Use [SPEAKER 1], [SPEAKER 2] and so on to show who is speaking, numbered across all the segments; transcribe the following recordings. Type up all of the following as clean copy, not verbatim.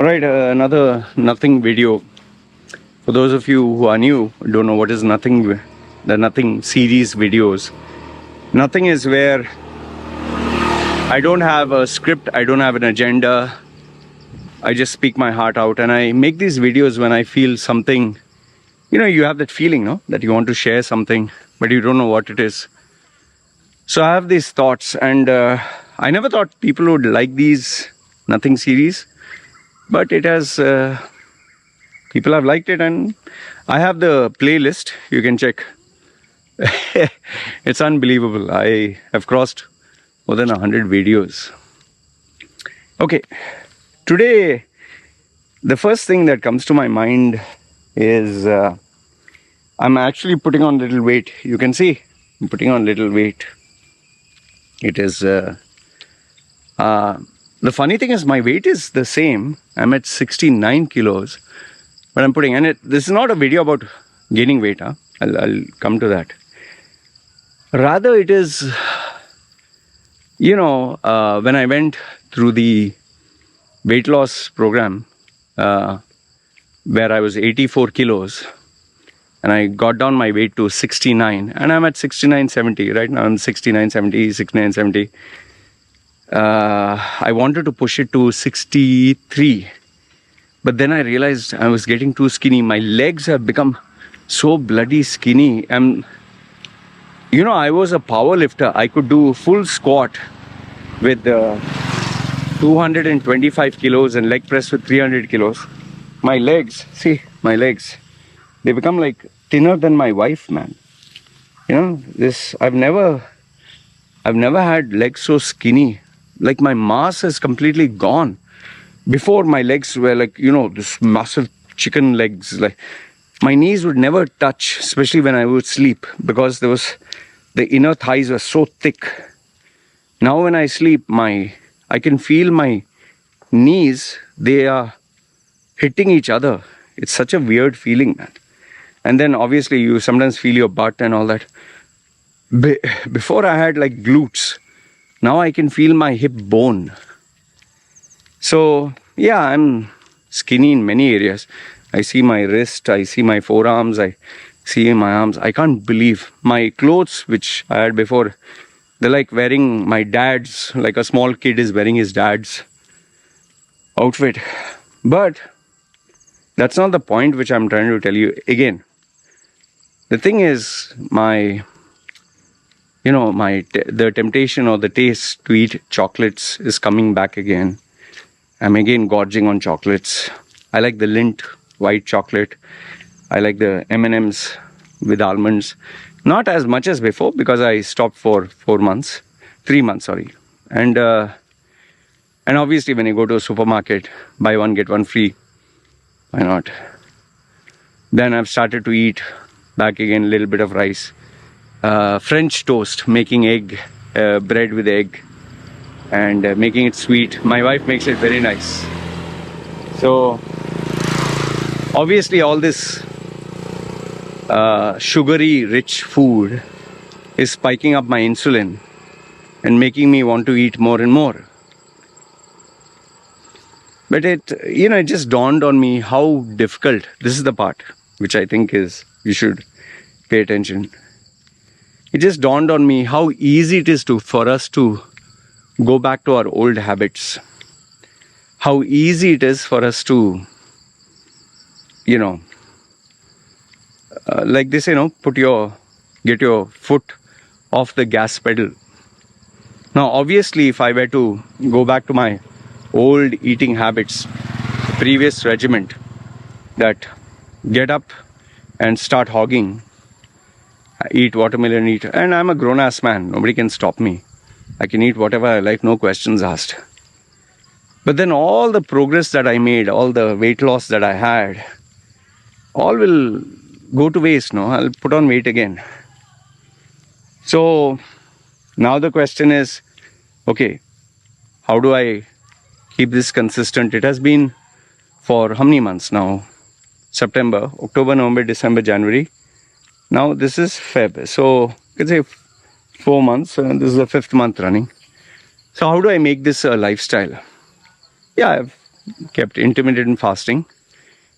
[SPEAKER 1] Alright, another nothing video. For those of you who are new, don't know what is nothing, the nothing series videos. Nothing is where I don't have a script, I don't have an agenda. I just speak my heart out, and I make these videos when I feel something. You know, you have that feeling, no? That you want to share something, but you don't know what it is. So I have these thoughts, and I never thought people would like these nothing series. But it has, people have liked it, and I have the playlist, you can check. It's unbelievable. I have crossed more than 100 videos. Okay, today, the first thing that comes to my mind is I'm actually putting on little weight. You can see, I'm putting on little weight. It is... the funny thing is my weight is the same. I'm at 69 kilos, but I'm putting, and this is not a video about gaining weight. Huh? I'll come to that. Rather, it is, you know, when I went through the weight loss program, where I was 84 kilos, and I got down my weight to 69, and I'm at 69.70. Right now I'm 69.70, 69.70. I wanted to push it to 63, but then I realized I was getting too skinny. My legs have become so bloody skinny. You know, I was a power lifter. I could do full squat with 225 kilos and leg press with 300 kilos. My legs, see, my legs, they become like thinner than my wife, man. You know, I've never had legs so skinny. Like my mass has completely gone. Before, my legs were like, you know, this massive chicken legs. Like my knees would never touch, especially when I would sleep, because the inner thighs were so thick. Now when I sleep, I can feel my knees, they are hitting each other. It's such a weird feeling, man. And then obviously you sometimes feel your butt and all that. Before I had like glutes. Now I can feel my hip bone. So, yeah, I'm skinny in many areas. I see my wrist, I see my forearms, I see my arms. I can't believe my clothes, which I had before, they're like wearing my dad's, like a small kid is wearing his dad's outfit. But that's not the point which I'm trying to tell you. Again, the thing is, the temptation or the taste to eat chocolates is coming back again. I'm again gorging on chocolates. I like the Lindt white chocolate. I like the M&Ms with almonds. Not as much as before, because I stopped for 3 months, sorry. And obviously when you go to a supermarket, buy one, get one free. Why not? Then I've started to eat back again a little bit of rice. French toast, making bread with egg, and making it sweet. My wife makes it very nice. So obviously all this sugary rich food is spiking up my insulin and making me want to eat more and more. But it just dawned on me how difficult, this is the part which I think is, you should pay attention. It just dawned on me how easy it is for us to go back to our old habits. How easy it is for us to, like this, get your foot off the gas pedal. Now, obviously, if I were to go back to my old eating habits, the previous regiment, that get up and start hogging, eat watermelon, and I'm a grown-ass man. Nobody can stop me. I can eat whatever I like, no questions asked. But then all the progress that I made, all the weight loss that I had, all will go to waste, no? I'll put on weight again. So now the question is, okay, how do I keep this consistent? It has been for how many months now? September, October, November, December, January. Now this is Feb. So you could say 4 months, and this is the 5th month running. So how do I make this a lifestyle? Yeah, kept intermittent fasting,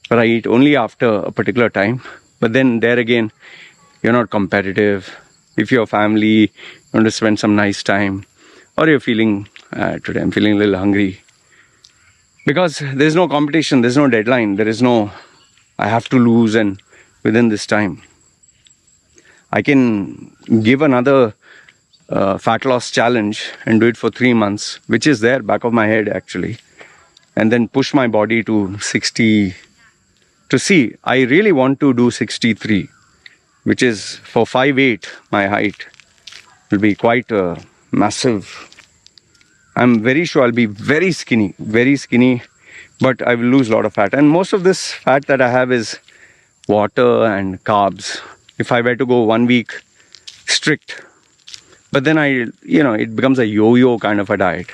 [SPEAKER 1] but I eat only after a particular time. But then there again, you're not competitive. If your family, you want to spend some nice time, or you're feeling, today I'm feeling a little hungry. Because there's no competition, there's no deadline, there is no, I have to lose and within this time. I can give another fat loss challenge and do it for 3 months, which is there back of my head actually. And then push my body to 60, to see, I really want to do 63, which is for 5'8", my height will be quite massive. I'm very sure I'll be very skinny, but I will lose a lot of fat. And most of this fat that I have is water and carbs. If I were to go 1 week strict, but then it becomes a yo-yo kind of a diet.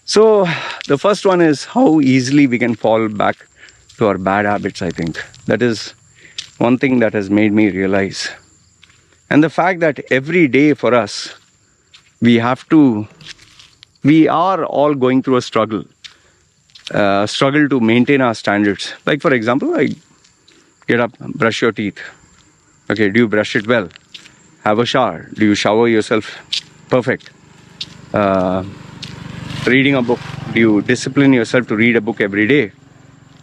[SPEAKER 1] So the first one is how easily we can fall back to our bad habits, I think. That is one thing that has made me realize. And the fact that every day for us, we are all going through a struggle to maintain our standards. Like for example, I get up, brush your teeth. Okay, do you brush it well? Have a shower. Do you shower yourself perfect? Reading a book. Do you discipline yourself to read a book every day?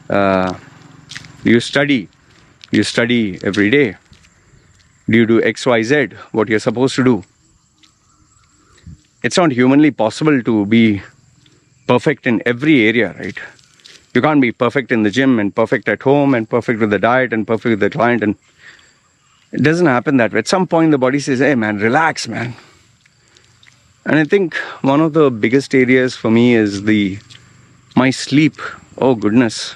[SPEAKER 1] Do you study? Do you study every day? Do you do X, Y, Z, what you're supposed to do? It's not humanly possible to be perfect in every area, right? You can't be perfect in the gym and perfect at home and perfect with the diet and perfect with the client, and it doesn't happen that way. At some point the body says, hey man, relax man. And I think one of the biggest areas for me is my sleep. Oh goodness.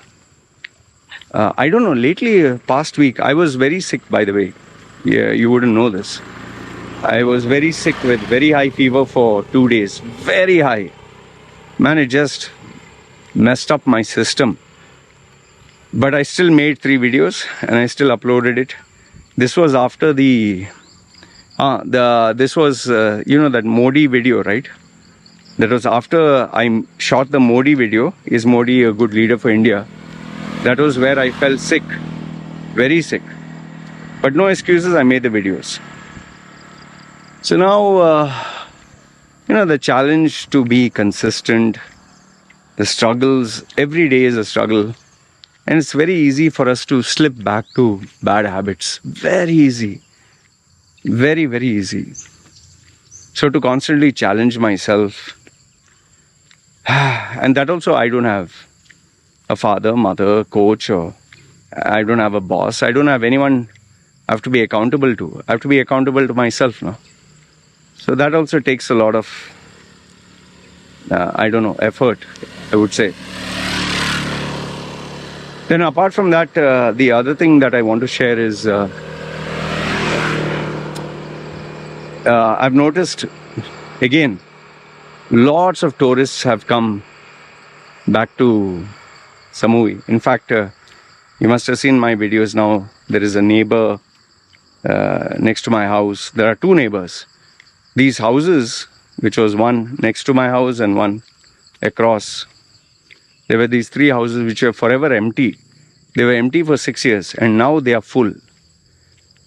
[SPEAKER 1] I don't know, lately, past week, I was very sick, by the way. Yeah, you wouldn't know this. I was very sick with very high fever for 2 days. Very high. Man, it just messed up my system. But I still made 3 videos and I still uploaded it. This was after this was, that Modi video, right? That was after I shot the Modi video. Is Modi a good leader for India? That was where I felt sick. Very sick. But no excuses, I made the videos. So now, the challenge to be consistent, the struggles, every day is a struggle. And it's very easy for us to slip back to bad habits. Very easy. Very, very easy. So to constantly challenge myself, and that also I don't have a father, mother, coach, or I don't have a boss. I don't have anyone I have to be accountable to. I have to be accountable to myself now. So that also takes a lot of, effort, I would say. Then apart from that, the other thing that I want to share is, I've noticed, again, lots of tourists have come back to Samui. In fact, you must have seen my videos now. There is a neighbor next to my house. There are 2 neighbors. These houses, which was one next to my house and one across, there were these 3 houses which were forever empty. They were empty for 6 years and now they are full.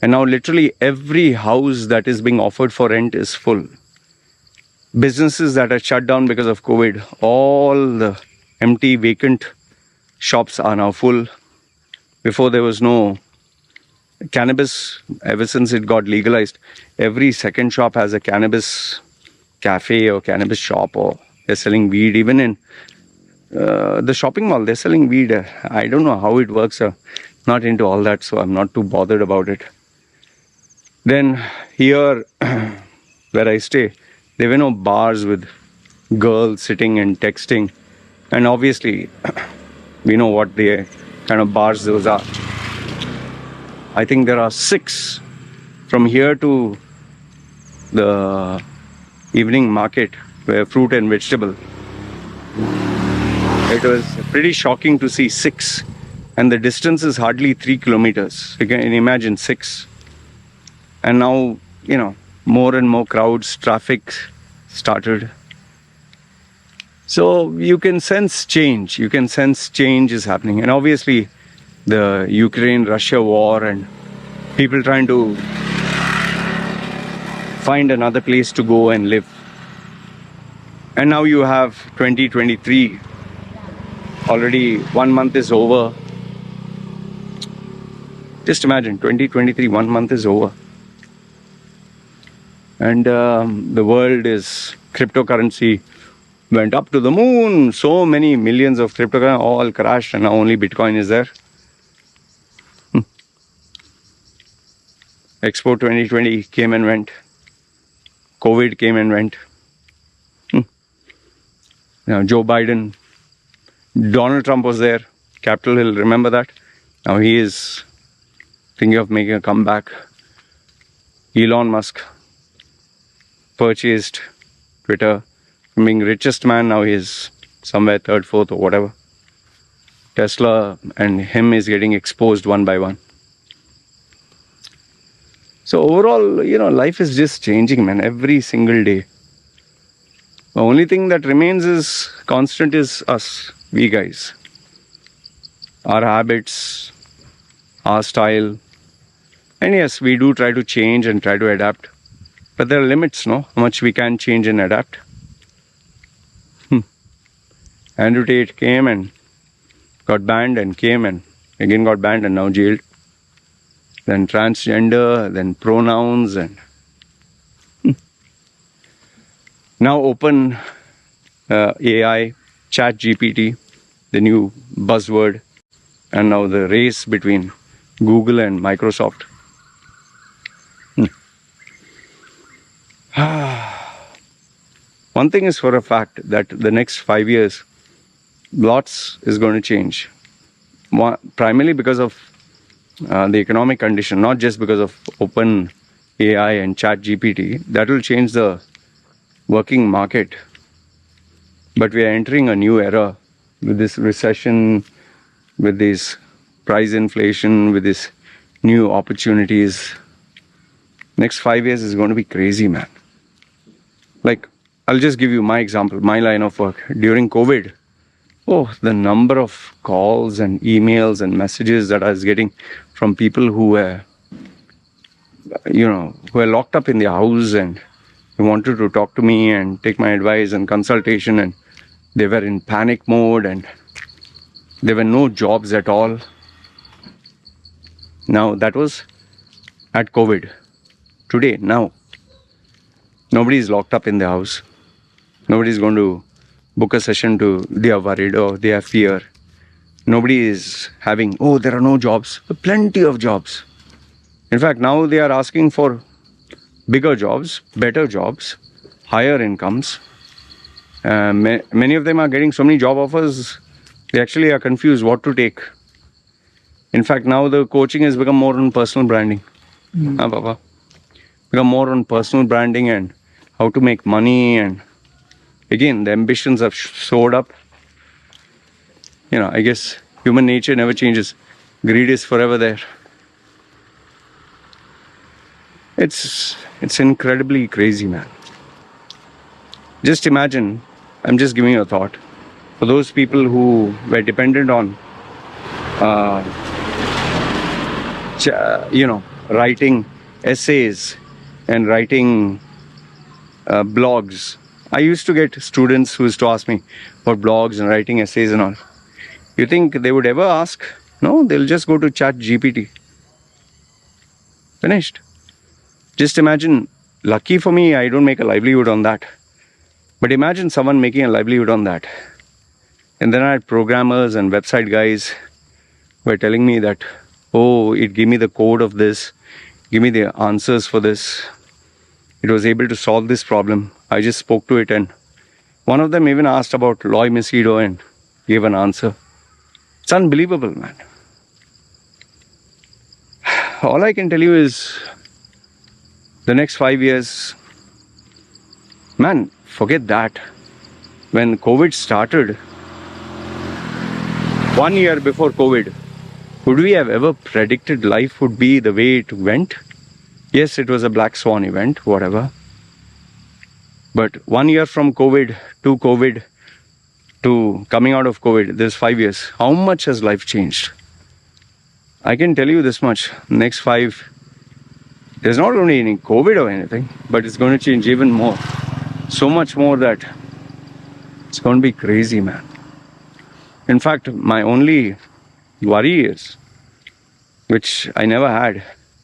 [SPEAKER 1] And now literally every house that is being offered for rent is full. Businesses that are shut down because of COVID, all the empty, vacant shops are now full. Before there was no cannabis. Ever since it got legalized, every second shop has a cannabis cafe or cannabis shop, or they're selling weed. Even in the shopping mall, they're selling weed. I don't know how it works. Not into all that, so I'm not too bothered about it. Then here where I stay, there were no bars with girls sitting and texting. And obviously, we know what the kind of bars those are. I think there are 6 from here to the evening market where fruit and vegetable. It was pretty shocking to see 6, and the distance is hardly 3 kilometers. You can imagine 6. And now, more and more crowds, traffic started. So you can sense change. You can sense change is happening. And obviously, the Ukraine-Russia war and people trying to find another place to go and live. And now you have 2023. Already 1 month is over. Just imagine, 2023, 1 month is over. And the world is cryptocurrency went up to the moon. So many millions of cryptocurrency all crashed, and now only Bitcoin is there. Expo 2020 came and went. COVID came and went. Now Joe Biden, Donald Trump was there. Capitol Hill, remember that? Now he is thinking of making a comeback. Elon Musk purchased Twitter. Being richest man, now he is somewhere third, fourth or whatever. Tesla and him is getting exposed one by one. So overall, life is just changing, man, every single day. The only thing that remains is constant is us, we guys. Our habits, our style. And yes, we do try to change and try to adapt. But there are limits, no? How much we can change and adapt. Andrew Tate came and got banned and came and again got banned and now jailed. Then transgender, then pronouns and now open AI, chat GPT, the new buzzword, and now the race between Google and Microsoft. One thing is for a fact that the next 5 years, lots is going to change. Primarily because of the economic condition, not just because of open AI and chat GPT. That will change the working market. But we are entering a new era with this recession, with this price inflation, with this new opportunities. Next 5 years is going to be crazy, man. Like, I'll just give you my example, my line of work. During COVID, the number of calls and emails and messages that I was getting from people who were, who were locked up in their house and they wanted to talk to me and take my advice and consultation, and they were in panic mode and there were no jobs at all. Now, that was at COVID. Today, now, nobody is locked up in their house. Nobody is going to book a session they are worried or they have fear. Nobody is having, there are no jobs. Plenty of jobs. In fact, now they are asking for bigger jobs, better jobs, higher incomes. Many of them are getting so many job offers, they actually are confused what to take. In fact, now the coaching has become more on personal branding. Become more on personal branding and how to make money, and again, the ambitions have soared up. I guess human nature never changes. Greed is forever there. It's incredibly crazy, man. Just imagine, I'm just giving you a thought, for those people who were dependent on, writing essays and writing blogs. I used to get students who used to ask me about blogs and writing essays and all. You think they would ever ask? No, they'll just go to chat GPT. Finished. Just imagine, lucky for me, I don't make a livelihood on that. But imagine someone making a livelihood on that. And then I had programmers and website guys who were telling me that, it gave me the code of this, give me the answers for this. It was able to solve this problem. I just spoke to it, and one of them even asked about Loy Machedo and gave an answer. It's unbelievable, man. All I can tell you is the next 5 years, man, forget that. When COVID started, 1 year before COVID, would we have ever predicted life would be the way it went? Yes, it was a black swan event, whatever. But 1 year from COVID to COVID to coming out of COVID, this 5 years, how much has life changed? I can tell you this much. Next 5, there's not only any COVID or anything, but it's going to change even more. So much more that it's going to be crazy, man. In fact, my only worry is, which I never had,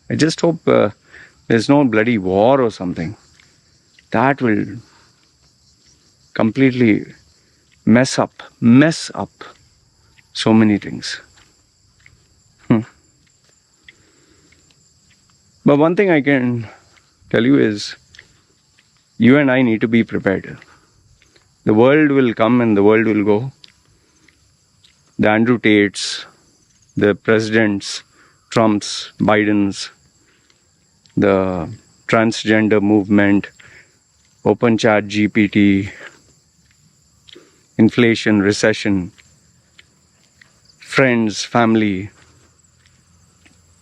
[SPEAKER 1] I just hope there's no bloody war or something. That will completely mess up so many things. But one thing I can tell you is, you and I need to be prepared. The world will come and the world will go. The Andrew Tates, the presidents, Trumps, Bidens, the transgender movement, open chat GPT, inflation, recession, friends, family,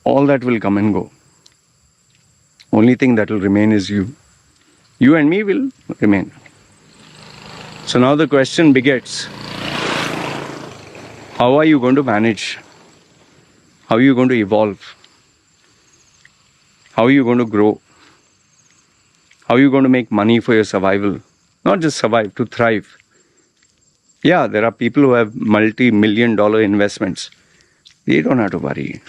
[SPEAKER 1] all that will come and go. Only thing that will remain is you. You and me will remain. So now the question begets, how are you going to manage? How are you going to evolve? How are you going to grow? How are you going to make money for your survival? Not just survive, to thrive. Yeah, there are people who have multi-million-dollar investments. They don't have to worry.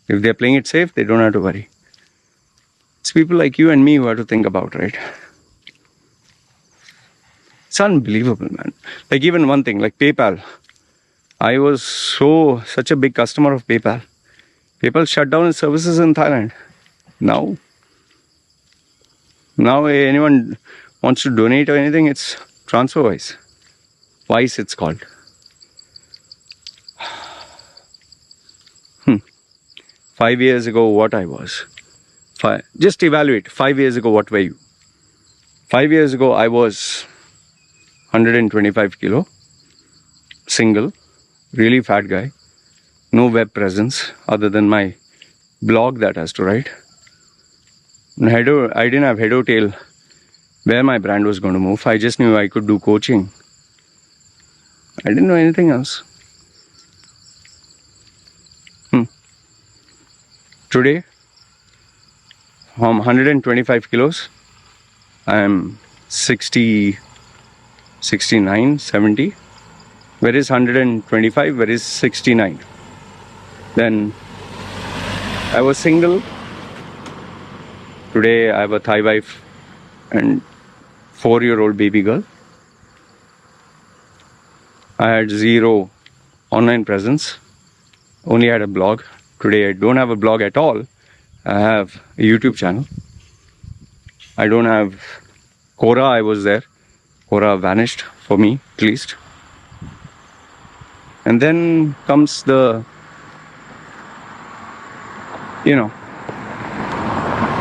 [SPEAKER 1] If they're playing it safe, they don't have to worry. It's people like you and me who have to think about, right? It's unbelievable, man. Like even one thing, like PayPal. I was such a big customer of PayPal. PayPal shut down its services in Thailand. Now anyone wants to donate or anything, it's TransferWise. Wise it's called. 5 years ago, what I was. Just evaluate. 5 years ago, what were you? 5 years ago, I was 125 kilo, single, really fat guy, no web presence other than my blog that has to write. I didn't have head or tail where my brand was going to move. I just knew I could do coaching. I didn't know anything else. Today, from 125 kilos, I am 60, 69, 70. Where is 125? Where is 69? Then I was single. Today I have a Thai wife and 4-year-old baby girl. I had 0 online presence. Only had a blog. Today I don't have a blog at all. I have a YouTube channel. I don't have Quora. I was there. Quora vanished for me, at least. And then comes the,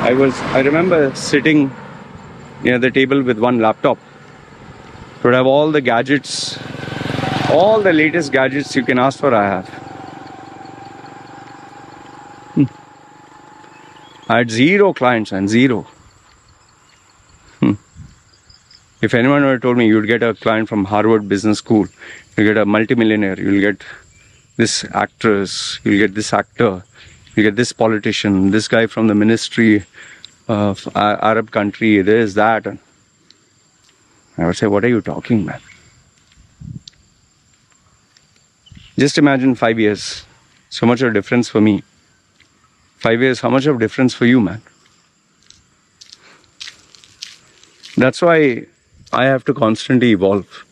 [SPEAKER 1] I remember sitting near the table with one laptop. It would have all the gadgets, all the latest gadgets you can ask for, I have. I had 0 clients and 0. If anyone had told me you'd get a client from Harvard Business School, you'll get a multimillionaire, you'll get this actress, you'll get this actor, you'll get this politician, this guy from the ministry of Arab country, this, that. I would say, what are you talking, man? Just imagine 5 years. So much of a difference for me. 5 years, how much of a difference for you, man? That's why I have to constantly evolve.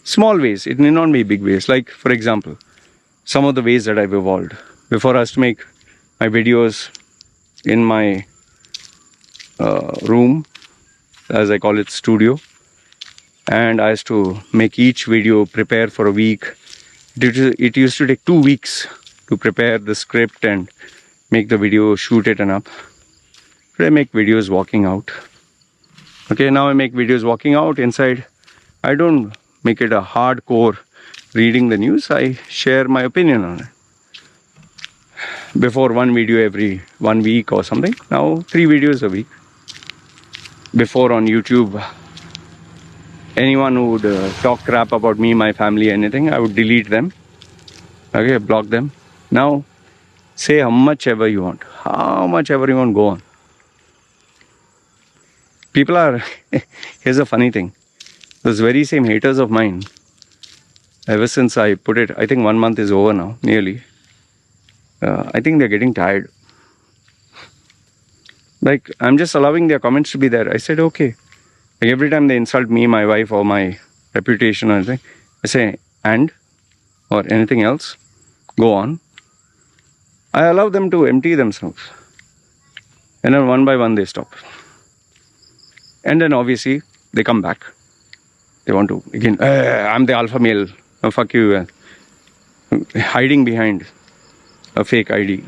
[SPEAKER 1] Small ways, it may not be big ways. Like, for example, some of the ways that I've evolved. Before I used to make my videos in my room, as I call it, studio. And I used to make each video, prepare for a week. It used to take 2 weeks to prepare the script and make the video, shoot it and up. Today I make videos walking out. Okay, now I make videos walking out. Inside, I don't make it a hardcore reading the news. I share my opinion on it. Before, 1 video every 1 week or something. Now 3 videos a week. Before on YouTube, anyone who would talk crap about me, my family, anything, I would delete them. Okay, block them. Now, say how much ever you want. How much ever you want, go on. People are, here's a funny thing. Those very same haters of mine, ever since I put it, I think 1 month is over now, nearly. I think they're getting tired. Like, I'm just allowing their comments to be there. I said, okay. Like, every time they insult me, my wife, or my reputation or anything, I say, and, or anything else, go on. I allow them to empty themselves. And then one by one, they stop. And then obviously, they come back. They want to, again, I'm the alpha male. Oh, fuck you. Hiding behind a fake ID.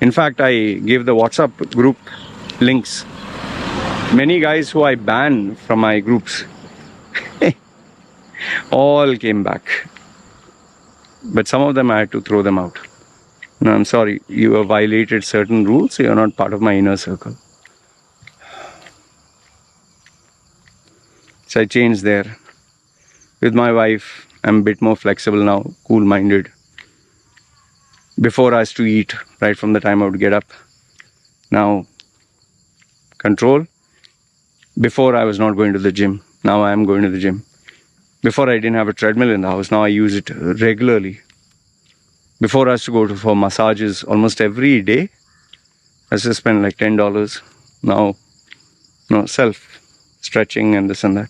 [SPEAKER 1] In fact, I gave the WhatsApp group links. Many guys who I banned from my groups all came back. But some of them I had to throw them out. No, I'm sorry. You have violated certain rules. You are not part of my inner circle. So I changed there. With my wife, I'm a bit more flexible now, cool-minded. Before I used to eat right from the time I would get up. Now, control. Before I was not going to the gym. Now I am going to the gym. Before I didn't have a treadmill in the house. Now I use it regularly. Before I used to go for massages almost every day. I used to spend like $10. Now, no, self-stretching and this and that.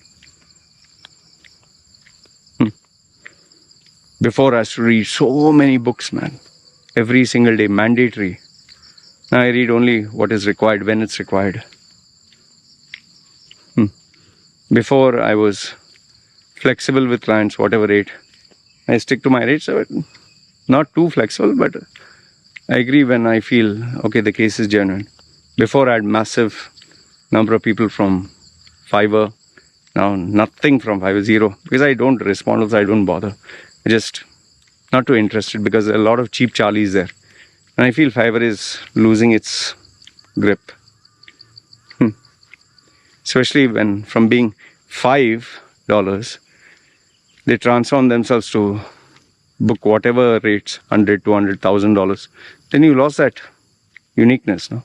[SPEAKER 1] Before I used to read so many books, man. Every single day, mandatory. Now I read only what is required, when it's required. Before I was flexible with clients, whatever rate. I stick to my rates. Not too flexible, but I agree when I feel, okay, the case is genuine. Before I had massive number of people from Fiverr. Now nothing from Fiverr, zero. Because I don't respond, also I don't bother. I just not too interested because there are a lot of cheap charlies there. And I feel Fiverr is losing its grip. Especially when from being $5, they transform themselves to book whatever rates, $100, $200, $1,000. Then you lost that uniqueness, no?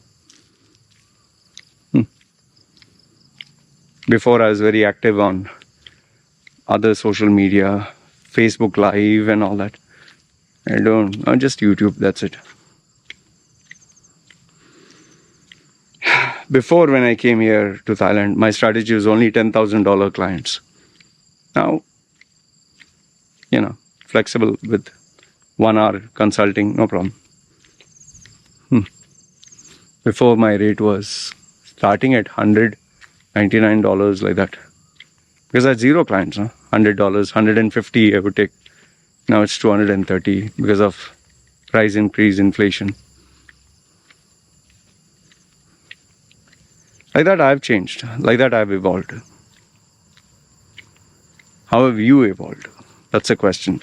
[SPEAKER 1] Before I was very active on other social media, Facebook Live and all that. Not just YouTube, that's it. Before when I came here to Thailand, my strategy was only $10,000 clients. Now, flexible with 1 hour consulting, no problem. Before my rate was starting at $199 like that. Because I had zero clients, no? $100, $150 I would take. Now it's $230 because of price increase, inflation. Like that I've changed. Like that I've evolved. How have you evolved? That's a question.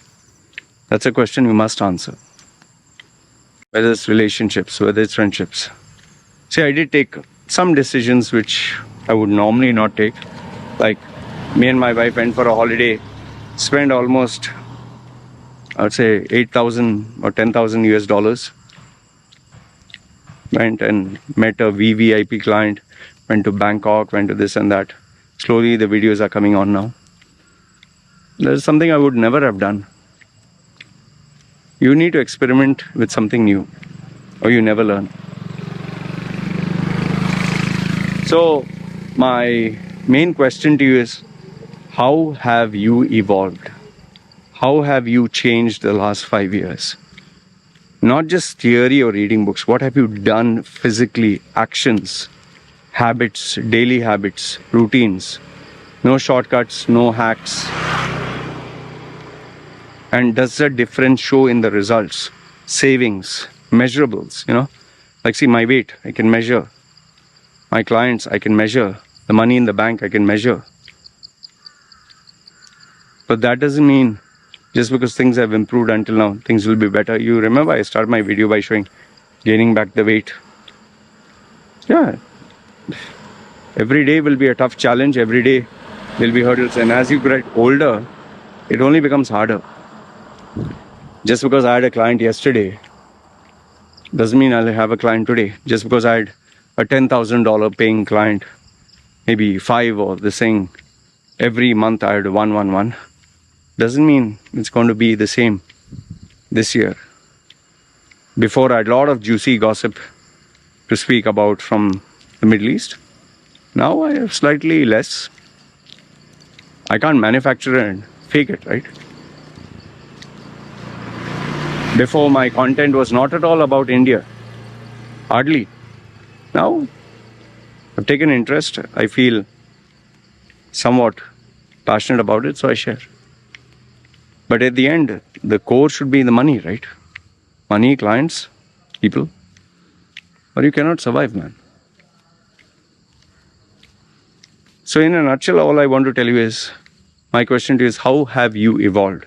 [SPEAKER 1] That's a question you must answer. Whether it's relationships, whether it's friendships. See, I did take some decisions which I would normally not take. Like, me and my wife went for a holiday, spent almost, I would say, 8,000 or 10,000 US dollars. Went and met a VVIP client, went to Bangkok, went to this and that. Slowly the videos are coming on now. There's something I would never have done. You need to experiment with something new, or you never learn. So, my main question to you is, how have you evolved? How have you changed the last 5 years? Not just theory or reading books. What have you done physically? Actions, habits, daily habits, routines. No shortcuts, no hacks. And does the difference show in the results? Savings, measurables, Like, see, my weight, I can measure. My clients, I can measure. The money in the bank, I can measure. But that doesn't mean just because things have improved until now, things will be better. You remember I started my video by showing gaining back the weight. Yeah. Every day will be a tough challenge. Every day There'll be hurdles, and as you get older, it only becomes harder. Just because I had a client yesterday doesn't mean I'll have a client today. Just because I had a $10,000 paying client, maybe 5 or the same, every month I had one, doesn't mean it's going to be the same this year. Before, I had a lot of juicy gossip to speak about from the Middle East. Now I have slightly less. I can't manufacture and fake it, right? Before, my content was not at all about India. Hardly. Now, I've taken interest. I feel somewhat passionate about it, so I share. But at the end, the core should be the money, right? Money, clients, people. Or you cannot survive, man. So in a nutshell, all I want to tell you is, my question to you is, how have you evolved?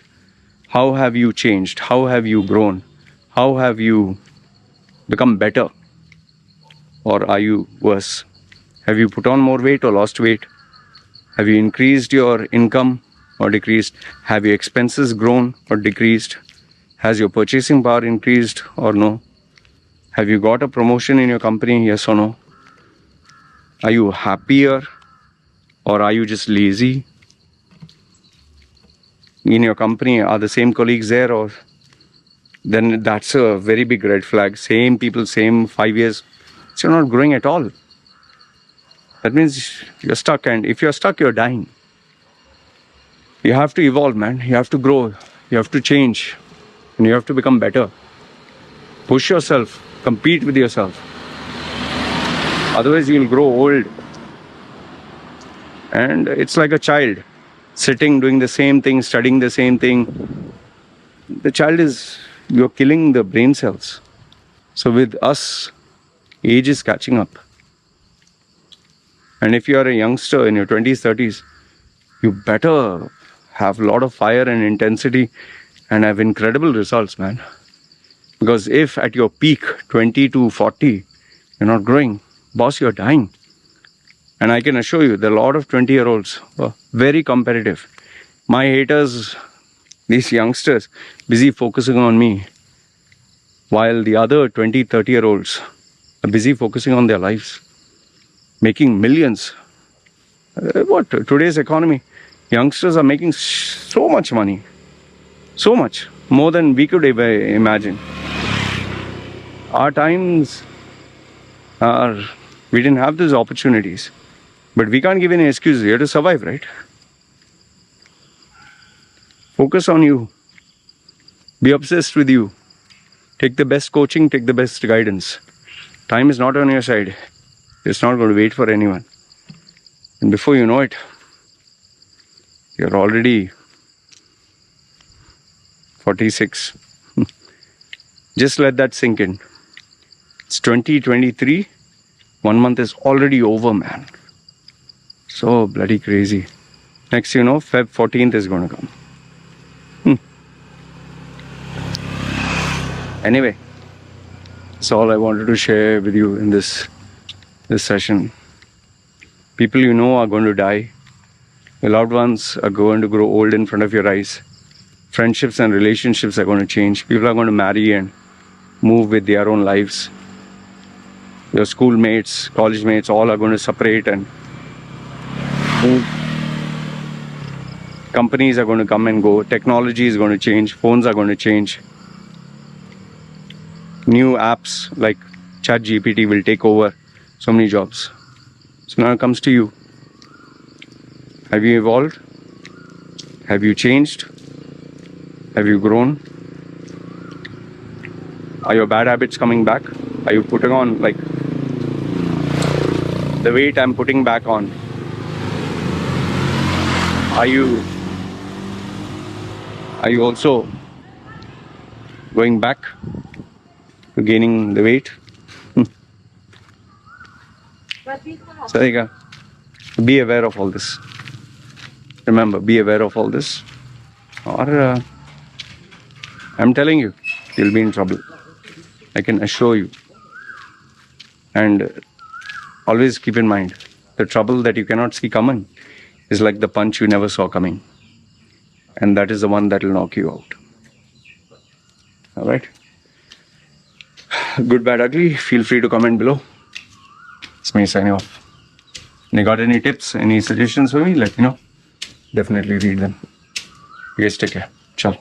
[SPEAKER 1] How have you changed? How have you grown? How have you become better? Or are you worse? Have you put on more weight or lost weight? Have you increased your income or decreased? Have your expenses grown or decreased? Has your purchasing power increased or no? Have you got a promotion in your company, yes or no? Are you happier or are you just lazy? In your company, are the same colleagues there, or then that's a very big red flag. Same people, same 5 years, so you're not growing at all. That means you're stuck, and if you're stuck, you're dying. You have to evolve, man. You have to grow. You have to change, and you have to become better. Push yourself, compete with yourself. Otherwise, you'll grow old. And it's like a child sitting, doing the same thing, studying the same thing. The child is, you're killing the brain cells. So with us, age is catching up. And if you are a youngster in your 20s, 30s, you better have a lot of fire and intensity and have incredible results, man. Because if at your peak, 20 to 40, you're not growing, boss, you're dying. And I can assure you, there are a lot of 20-year-olds who are very competitive. My haters, these youngsters, busy focusing on me, while the other 20, 30-year-olds are busy focusing on their lives, making millions. What? Today's economy, youngsters are making so much money. So much. More than we could ever imagine. Our times are, we didn't have these opportunities. But we can't give any excuses. You have to survive, right? Focus on you. Be obsessed with you. Take the best coaching, take the best guidance. Time is not on your side. It's not going to wait for anyone. And before you know it, you're already 46. Just let that sink in. It's 2023. 1 month is already over, man. So bloody crazy. Next, you know, Feb 14th is going to come. Anyway, that's all I wanted to share with you in this session. People you know are going to die. Your loved ones are going to grow old in front of your eyes. Friendships and relationships are going to change. People are going to marry and move with their own lives. Your schoolmates, college mates, all are going to separate and move. Companies are going to come and go. Technology is going to change. Phones are going to change. New apps like ChatGPT will take over so many jobs. So now it comes to you. Have you evolved? Have you changed? Have you grown? Are your bad habits coming back? Are you putting on, like, the weight I'm putting back on? Are you also going back to gaining the weight? So there you go. Be aware of all this. Remember, be aware of all this. Or I'm telling you, you'll be in trouble. I can assure you. And always keep in mind, the trouble that you cannot see coming is like the punch you never saw coming. And that is the one that will knock you out. Alright? Good, bad, ugly. Feel free to comment below. It's me signing off. And you got any tips, any suggestions for me? Let me know. Definitely read them. You guys take care. Ciao.